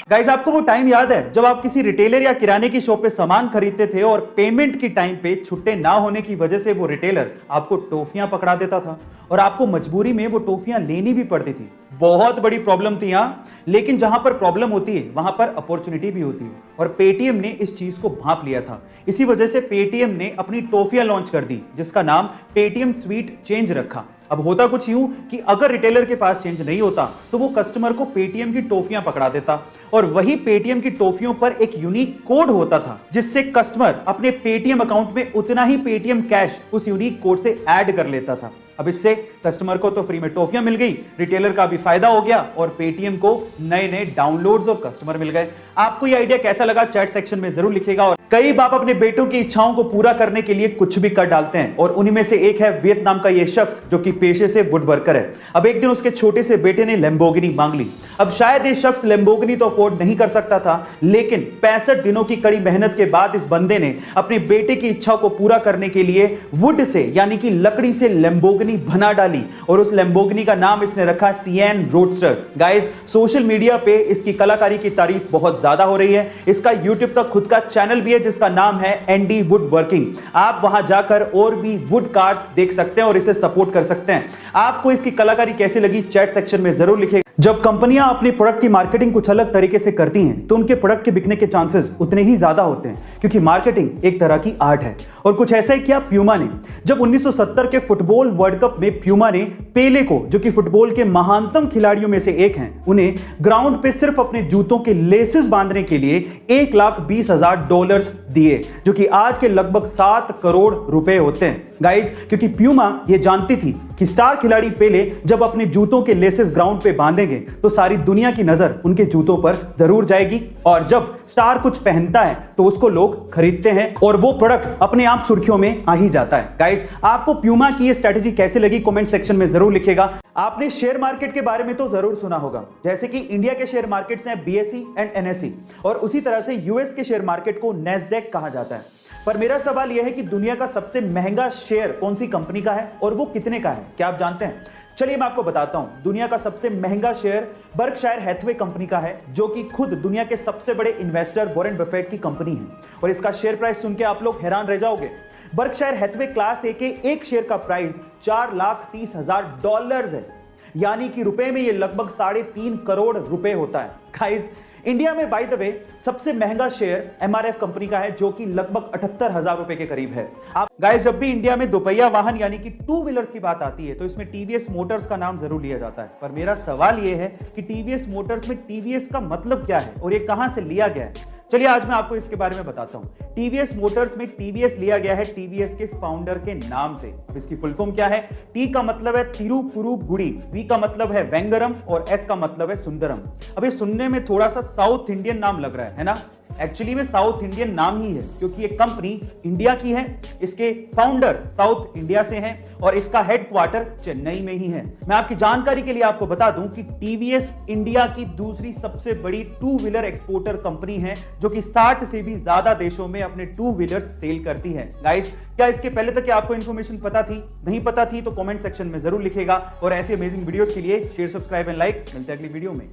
Guys, आपको वो time याद है जब आप किसी रिटेलर या किराने की शॉप पे सामान खरीदते थे और पेमेंट की टाइम पे छुट्टे ना होने की वजह से वो रिटेलर आपको टॉफियां पकड़ा देता था और आपको मजबूरी में वो टॉफियां लेनी भी पड़ती थी। बहुत बड़ी प्रॉब्लम थी यहां, लेकिन जहां पर प्रॉब्लम होती है वहां पर अपॉर्चुनिटी भी होती है और पेटीएम ने इस चीज को भांप लिया था। इसी वजह से पेटीएम ने अपनी टॉफियां लॉन्च कर दी जिसका नाम पेटीएम स्वीट चेंज रखा। अब होता कुछ यूं कि अगर रिटेलर के पास चेंज नहीं होता तो वो कस्टमर को पेटीएम की टॉफियां पकड़ा देता और वही पेटीएम की टॉफियों पर एक यूनिक कोड होता था जिससे कस्टमर अपने पेटीएम अकाउंट में उतना ही पेटीएम कैश उस यूनिक कोड से ऐड कर लेता था। अब इससे कस्टमर को तो फ्री में टॉफियां मिल गई, रिटेलर का भी फायदा हो गया और पेटीएम को नए नए डाउनलोड्स और कस्टमर मिल गए। आपको ये आइडिया कैसा लगा चैट सेक्शन में जरूर लिखिएगा। और कई बाप अपने बेटों की इच्छाओं को पूरा करने के लिए कुछ भी कर डालते हैं और उन्हीं में से एक है वियतनाम का ये शख्स जो कि पेशे से वुड वर्कर है। अब एक दिन उसके छोटे से बेटे ने लैम्बोर्गिनी मांग ली। अब शायद ये शख्स लैम्बोर्गिनी तो अफोर्ड नहीं कर सकता था, लेकिन 65 दिनों की कड़ी मेहनत के बाद इस बंदे ने अपने बेटे की इच्छा को पूरा करने के लिए वुड से यानी कि लकड़ी से लैम्बोर्गिनी बना डाली और उस लैम्बोर्गिनी का नाम इसने रखा सिएन रोडस्टर। गाइस, सोशल मीडिया पे इसकी कलाकारी की तारीफ बहुत ज्यादा हो रही है। इसका यूट्यूब का खुद का चैनल भी है जिसका नाम है एंडी वुड वर्किंग। आप वहां जाकर और भी वुड कार्स देख सकते हैं और इसे सपोर्ट कर सकते हैं। आपको इसकी कलाकारी कैसी लगी चैट सेक्शन में जरूर लिखिएगा। जब कंपनियां अपने प्रोडक्ट की मार्केटिंग कुछ अलग तरीके से करती हैं तो उनके प्रोडक्ट के बिकने के चांसेस उतने ही ज्यादा होते हैं, क्योंकि मार्केटिंग एक तरह की आर्ट है। और कुछ ऐसा ही किया प्यूमा ने। जब 1970 के फुटबॉल वर्ल्ड कप में प्यूमा ने पेले को, जो कि फुटबॉल के महानतम खिलाड़ियों में से एक हैं, उन्हें ग्राउंड पे सिर्फ अपने जूतों के लेसेस बांधने के लिए $1,20,000 दिए, जो कि आज के लगभग 7 करोड़ रुपए होते हैं। गाइस, क्योंकि प्यूमा ये जानती थी कि स्टार खिलाड़ी पेले जब अपने जूतों के लेसेस ग्राउंड पे बांधेंगे तो सारी दुनिया की नजर उनके जूतों पर जरूर जाएगी और जब स्टार कुछ पहनता है तो उसको लोग खरीदते हैं और वो प्रोडक्ट अपने आप सुर्खियों में आ ही जाता है। गाइस, आपको प्यूमा की ये स्ट्रेटजी कैसे लगी कमेंट सेक्शन में जरूर लिखिएगा। आपने शेयर मार्केट के बारे में तो जरूर सुना होगा, जैसे कि इंडिया के शेयर मार्केट्स हैं बीएसई एंड एनएसई और उसी तरह से यूएस के शेयर मार्केट को नैस्डैक कहा जाता है। पर मेरा सवाल यह है कि दुनिया का सबसे महंगा शेयर कौन सी कंपनी का है और वो कितने का है, क्या आप जानते हैं? चलिए मैं आपको बताता हूं। दुनिया का सबसे महंगा शेयर बर्कशायर हैथवे कंपनी का है, जो कि खुद दुनिया के सबसे बड़े इन्वेस्टर वॉरेन बफेट की कंपनी है और इसका शेयर प्राइस सुन के आप लोग हैरान रह जाओगे। बर्कशायर हैथवे क्लास ए के एक शेयर का प्राइस $4,30,000 है, यानी कि रुपए में ये लगभग 3.5 करोड़ रुपए होता है। गाइस, इंडिया में बाय द वे सबसे महंगा शेयर एमआरएफ कंपनी का है, जो कि लगभग 78,000 रुपए के करीब है। आप गाइस, जब भी इंडिया में दोपहिया वाहन यानी कि टू व्हीलर्स की बात आती है तो इसमें टीवीएस मोटर्स का नाम जरूर लिया जाता है। पर मेरा सवाल यह है कि टीवीएस मोटर्स में टीवीएस का मतलब क्या है और ये कहां से लिया गया है? चलिए आज मैं आपको इसके बारे में बताता हूं। टीवीएस मोटर्स में टीवीएस लिया गया है टीवीएस के फाउंडर के नाम से। अब इसकी फुल फॉर्म क्या है? टी का मतलब है तिरुपुरुगुड़ी, वी का मतलब है वेंगरम और एस का मतलब है सुंदरम। अब ये सुनने में थोड़ा सा साउथ इंडियन नाम लग रहा है ना? एक्चुअली में साउथ इंडियन नाम ही है, क्योंकि ये कंपनी इंडिया की है, इसके फाउंडर साउथ इंडिया से हैं और इसका हेडक्वार्टर चेन्नई में ही है। मैं आपकी जानकारी के लिए आपको बता दूं कि टीवीएस इंडिया की दूसरी सबसे बड़ी टू व्हीलर एक्सपोर्टर कंपनी है, जो कि 60 से भी ज्यादा देशों में अपने टू व्हीलर्स सेल करती है। गाइस, क्या इसके पहले तक आपको इन्फॉर्मेशन पता थी? नहीं पता थी तो कमेंट सेक्शन में जरूर लिखेगा और ऐसे अमेजिंग वीडियोस के लिए शेयर, सब्सक्राइब एंड लाइक। मिलते हैं अगली वीडियो में।